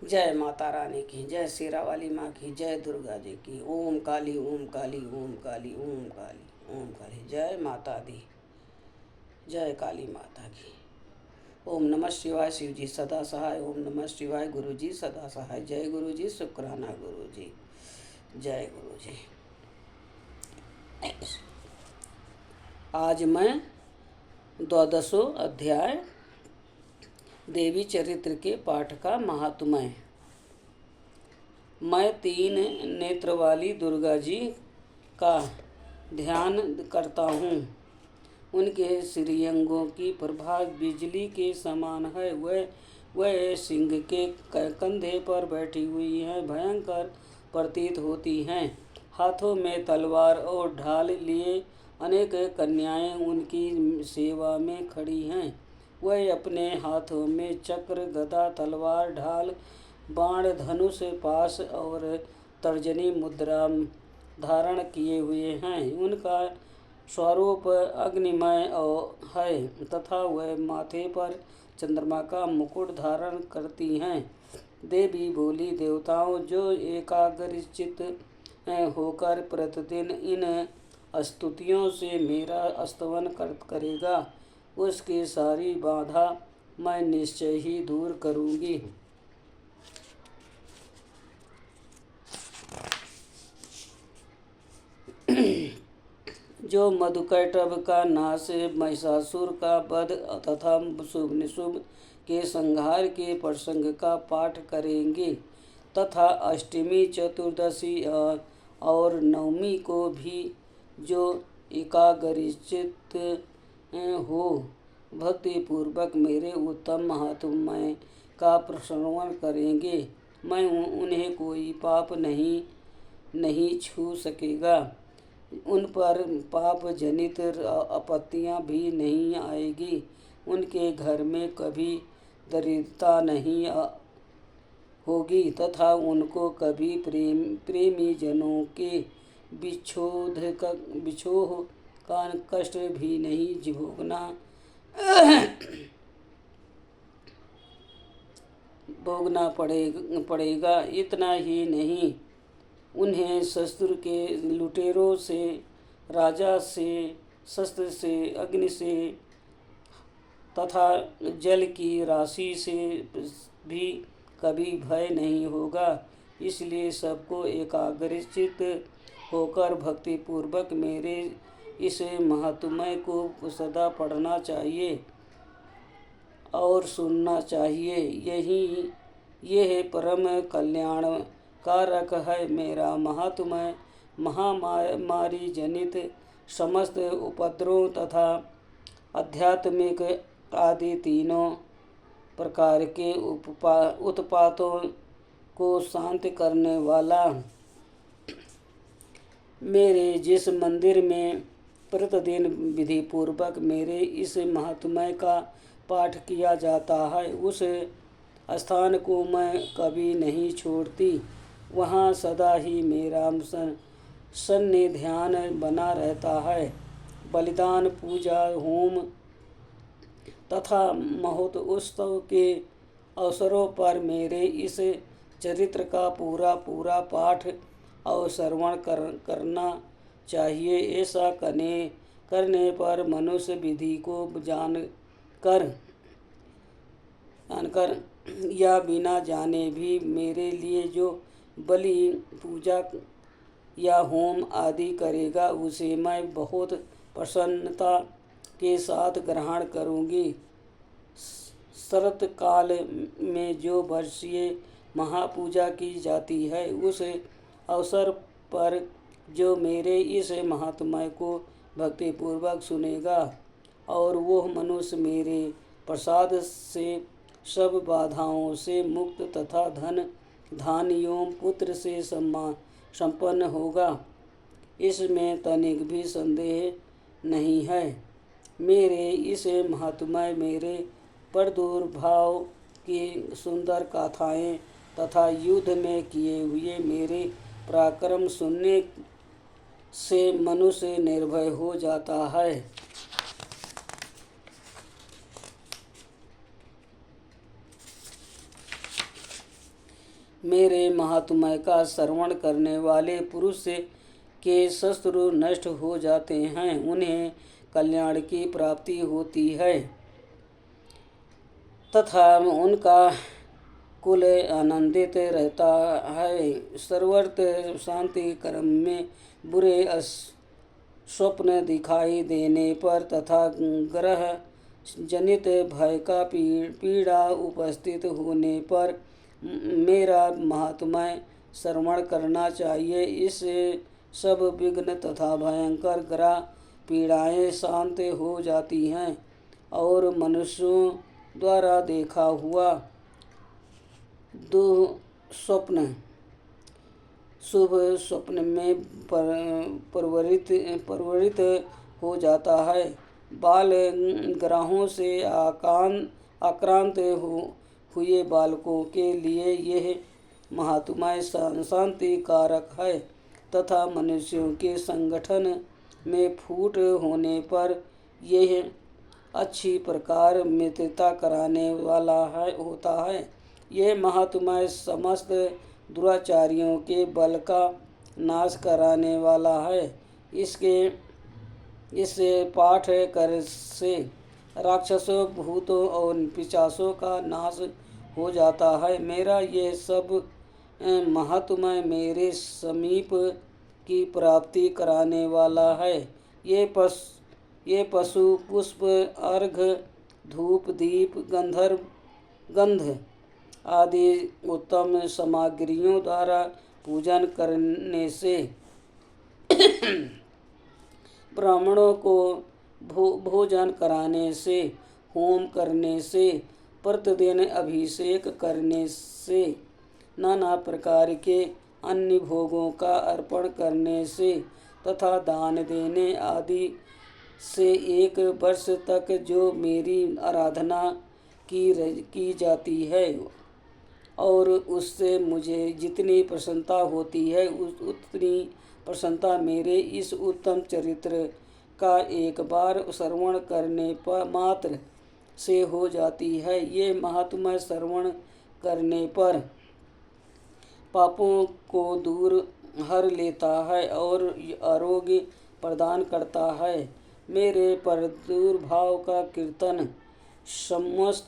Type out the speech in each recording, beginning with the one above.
जय माता रानी की, जय शेरा वाली माँ की, जय दुर्गा जी की। ओम काली ओम काली ओम काली ओम काली ओम काली। जय माता दी, जय काली माता की। ओम नमः शिवाय, शिव जी सदा सहाय। ओम नमः शिवाय, गुरु जी सदा सहाय। जय गुरु जी, शुक्राना गुरु जी, जय गुरु जी। आज मैं 12वां अध्याय देवी चरित्र के पाठ का महात्म्य। मैं 3 नेत्र वाली दुर्गा जी का ध्यान करता हूँ। उनके श्रीअंगों की प्रभा बिजली के समान है। वह सिंह के कंधे पर बैठी हुई हैं, भयंकर प्रतीत होती हैं। हाथों में तलवार और ढाल लिए अनेक कन्याएं उनकी सेवा में खड़ी हैं। वह अपने हाथों में चक्र, गदा, तलवार, ढाल, बाण, धनुष, पाश और तर्जनी मुद्रा धारण किए हुए हैं। उनका स्वरूप अग्निमय है तथा वह माथे पर चंद्रमा का मुकुट धारण करती हैं। देवी बोली, देवताओं, जो एकाग्रचित्त होकर प्रतिदिन इन स्तुतियों से मेरा स्तवन करेगा, उसकी सारी बाधा मैं निश्चय ही दूर करूँगी। जो मधुकैटभ का नाश, महिषासुर का वध तथा शुभ निशुभ के संहार के प्रसंग का पाठ करेंगे तथा अष्टमी, चतुर्दशी और नवमी को भी जो एकाग्रचित्त हो भक्ति पूर्वक मेरे उत्तम महात्म्य का श्रवण करेंगे, मैं उन्हें कोई पाप नहीं छू सकेगा। उन पर पाप जनित आपत्तियां भी नहीं आएगी। उनके घर में कभी दरिद्रता नहीं होगी तथा उनको कभी प्रेमी जनों के बिछोह का कष्ट भी नहीं भोगना पड़ेगा। इतना ही नहीं, उन्हें शस्त्र के लुटेरों से, राजा से, शस्त्र से, अग्नि से तथा जल की राशि से भी कभी भय नहीं होगा। इसलिए सबको एकाग्रचित्त होकर भक्ति पूर्वक मेरे इस महात्म्य को सदा पढ़ना चाहिए और सुनना चाहिए। यह परम कल्याण कारक है। मेरा महात्म्य महामारी जनित समस्त उपद्रवों तथा आध्यात्मिक आदि तीनों प्रकार के उत्पातों को शांत करने वाला। मेरे जिस मंदिर में प्रतिदिन विधि पूर्वक मेरे इस महात्म्य का पाठ किया जाता है, उस स्थान को मैं कभी नहीं छोड़ती। वहाँ सदा ही मेरा सन्निधान बना रहता है। बलिदान, पूजा, होम तथा महोत्सव के अवसरों पर मेरे इस चरित्र का पूरा पाठ और श्रवण करना चाहिए। ऐसा करने पर मनुष्य विधि को जानकर या बिना जाने भी मेरे लिए जो बलि, पूजा या होम आदि करेगा, उसे मैं बहुत प्रसन्नता के साथ ग्रहण करूँगी। शरत काल में जो वर्षीय महापूजा की जाती है, उस अवसर पर जो मेरे इस महात्म्य को भक्तिपूर्वक सुनेगा और वह मनुष्य मेरे प्रसाद से सब बाधाओं से मुक्त तथा धन धान एवं पुत्र से संपन्न होगा, इसमें तनिक भी संदेह नहीं है। मेरे इस महात्म्य, मेरे प्रादुर्भाव की सुंदर गाथाएं तथा युद्ध में किए हुए मेरे पराक्रम सुनने से मनुष्य निर्भय हो जाता है। मेरे महात्म्य का श्रवण करने वाले पुरुष के शत्रु नष्ट हो जाते हैं, उन्हें कल्याण की प्राप्ति होती है तथा उनका कुल आनंदित रहता है। सर्वर्थ शांति कर्म में बुरे स्वप्न दिखाई देने पर तथा ग्रह जनित भय का पीड़ा उपस्थित होने पर मेरा महात्म्य श्रवण करना चाहिए। इससे सब विघ्न तथा भयंकर ग्रह पीड़ाएं शांत हो जाती हैं और मनुष्यों द्वारा देखा हुआ दुःस्वप्न शुभ स्वप्न में परिवर्तित हो जाता है। बाल ग्रहों से आक्रांत हुए बालकों के लिए यह महात्म्य शांति कारक है तथा मनुष्यों के संगठन में फूट होने पर यह अच्छी प्रकार मित्रता कराने वाला होता है। यह महात्म्य समस्त दुराचारियों के बल का नाश कराने वाला है। इससे पाठ कर से राक्षसों, भूतों और पिशाचों का नाश हो जाता है। मेरा यह सब महात्म्य मेरे समीप की प्राप्ति कराने वाला है। ये पशु पुष्प, अर्घ, धूप, दीप, गंध आदि उत्तम सामग्रियों द्वारा पूजन करने से, ब्राह्मणों को भोजन कराने से, होम करने से, प्रतिदिन अभिषेक करने से, नाना प्रकार के अन्य भोगों का अर्पण करने से तथा दान देने आदि से 1 वर्ष तक जो मेरी आराधना की जाती है और उससे मुझे जितनी प्रसन्नता होती है उतनी प्रसन्नता मेरे इस उत्तम चरित्र का एक बार श्रवण करने पर मात्र से हो जाती है। ये महात्म्य श्रवण करने पर पापों को दूर हर लेता है और आरोग्य प्रदान करता है। मेरे प्रादुर्भाव का कीर्तन समस्त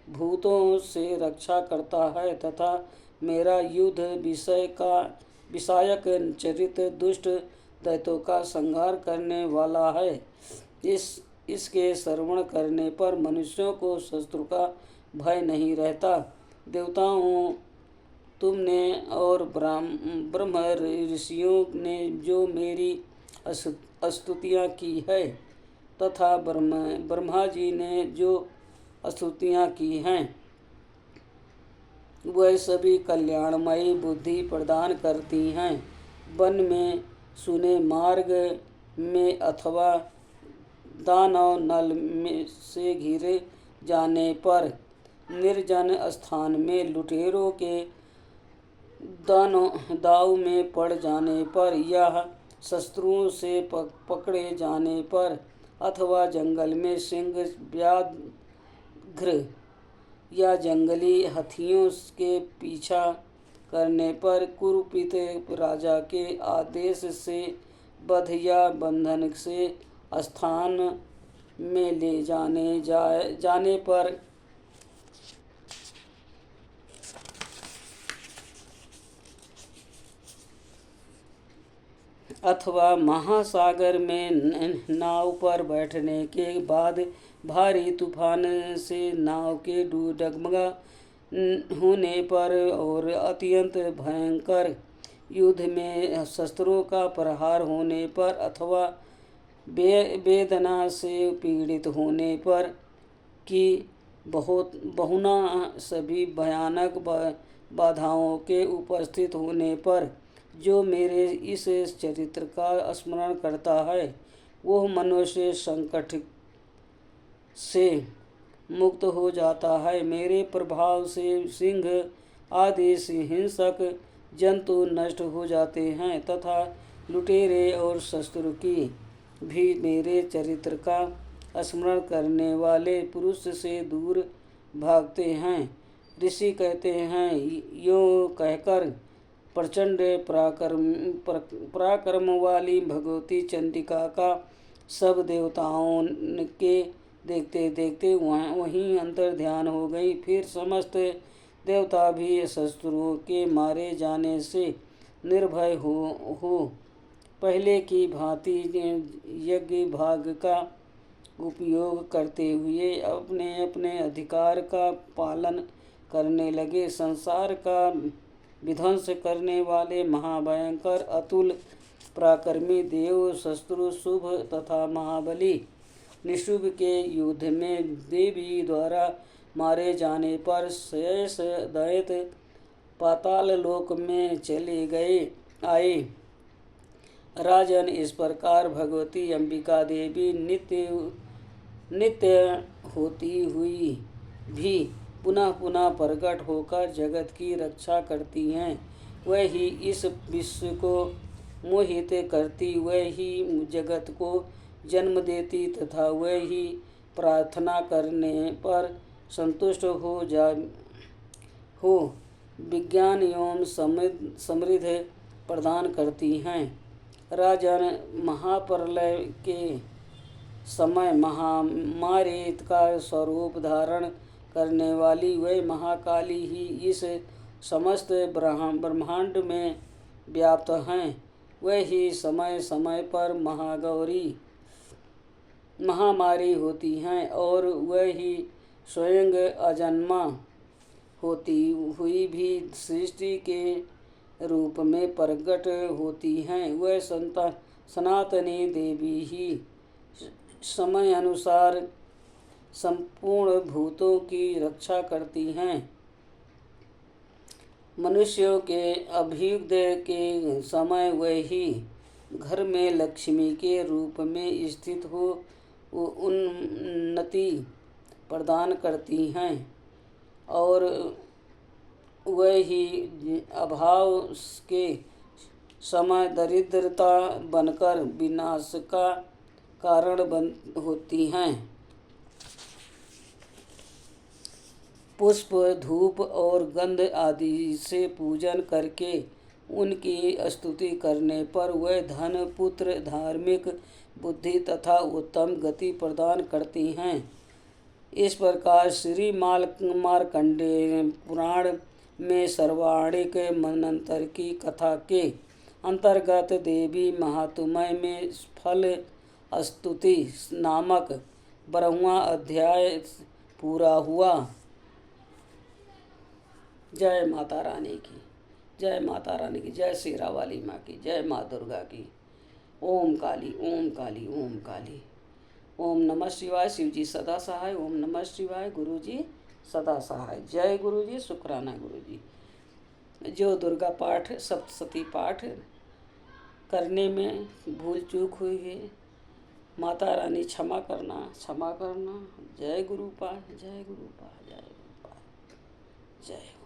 भूतों से रक्षा करता है तथा मेरा युद्ध विषयक चरित्र दुष्ट दैत्यों का संहार करने वाला है। इसके श्रवण करने पर मनुष्यों को शत्रु का भय नहीं रहता। देवताओं, तुमने और ब्रह्म ऋषियों ने जो मेरी स्तुतियाँ की है तथा ब्रह्मा जी ने जो स्तुतियाँ की हैं, वह सभी कल्याणमयी बुद्धि प्रदान करती हैं। वन में, सुने मार्ग में अथवा दानव नल में से घिरे जाने पर, निर्जन स्थान में लुटेरों के दाव में पड़ जाने पर या शत्रुओं से पकड़े जाने पर अथवा जंगल में सिंह, व्याघ्र या जंगली हाथियों के पीछा करने पर, कुरुपित राजा के आदेश से वध या बंधन से स्थान में ले जाने पर अथवा महासागर में नाव पर बैठने के बाद भारी तूफान से नाव के डगमगा होने पर और अत्यंत भयंकर युद्ध में शस्त्रों का प्रहार होने पर अथवा वेदना से पीड़ित होने पर कि बहुना सभी भयानक बाधाओं के उपस्थित होने पर जो मेरे इस चरित्र का स्मरण करता है वह मनुष्य संकट से मुक्त हो जाता है। मेरे प्रभाव से सिंह आदि हिंसक जंतु नष्ट हो जाते हैं तथा लुटेरे और शत्रु की भी मेरे चरित्र का स्मरण करने वाले पुरुष से दूर भागते हैं। ऋषि कहते हैं, यो कहकर प्रचंड पराक्रम वाली भगवती चंडिका का सब देवताओं के देखते देखते वहीं अंतर ध्यान हो गई। फिर समस्त देवता भी शस्त्रों के मारे जाने से निर्भय हो पहले की भांति यज्ञ भाग का उपयोग करते हुए अपने अपने अधिकार का पालन करने लगे। संसार का विध्वंस करने वाले महाभयंकर अतुल पराक्रमी देव शत्रु शुभ तथा महाबली निशुभ के युद्ध में देवी द्वारा मारे जाने पर शेष दैत्य पाताल लोक में चले आए। राजन, इस प्रकार भगवती अंबिका देवी नित्य होती हुई भी पुनः पुनः प्रकट होकर जगत की रक्षा करती हैं। वह ही इस विश्व को मोहित करती, वह ही जगत को जन्म देती तथा वह ही प्रार्थना करने पर संतुष्ट हो विज्ञान एवं समृद्धि प्रदान करती हैं। राजन, महाप्रलय के समय महामारी का स्वरूप धारण करने वाली वह महाकाली ही इस समस्त ब्रह्मांड में व्याप्त हैं। वह ही समय समय पर महागौरी महामारी होती हैं और वह ही स्वयं अजन्मा होती हुई भी सृष्टि के रूप में प्रकट होती हैं। वह सनातनी देवी ही समय अनुसार संपूर्ण भूतों की रक्षा करती हैं। मनुष्यों के अभ्युदय के समय वह ही घर में लक्ष्मी के रूप में स्थित हो उन्नति प्रदान करती हैं और वह ही अभाव के समय दरिद्रता बनकर विनाश का कारण होती हैं। पुष्प, धूप और गंध आदि से पूजन करके उनकी स्तुति करने पर वह धन, पुत्र, धार्मिक बुद्धि तथा उत्तम गति प्रदान करती हैं। इस प्रकार श्री मार्कंडेय पुराण में सर्वाणिक मनंतर की कथा के अंतर्गत देवी महात्म्य में फल स्तुति नामक 12वां अध्याय पूरा हुआ। जय माता रानी की, जय माता रानी की, जय शेरा वाली माँ की, जय माँ दुर्गा की। ओम काली, ओम काली, ओम काली। ओम नमः शिवाय। शिव जी सदा सहाय। ओम नमः शिवाय। गुरु जी सदा सहाय। जय गुरु जी, शुक्राना गुरु जी। जो दुर्गा पाठ सप्तशती पाठ करने में भूल चूक हुई है, माता रानी क्षमा करना, क्षमा करना। जय गुरु पाठ, जय गुरु पाठ, जय गुरु पाठ, जय।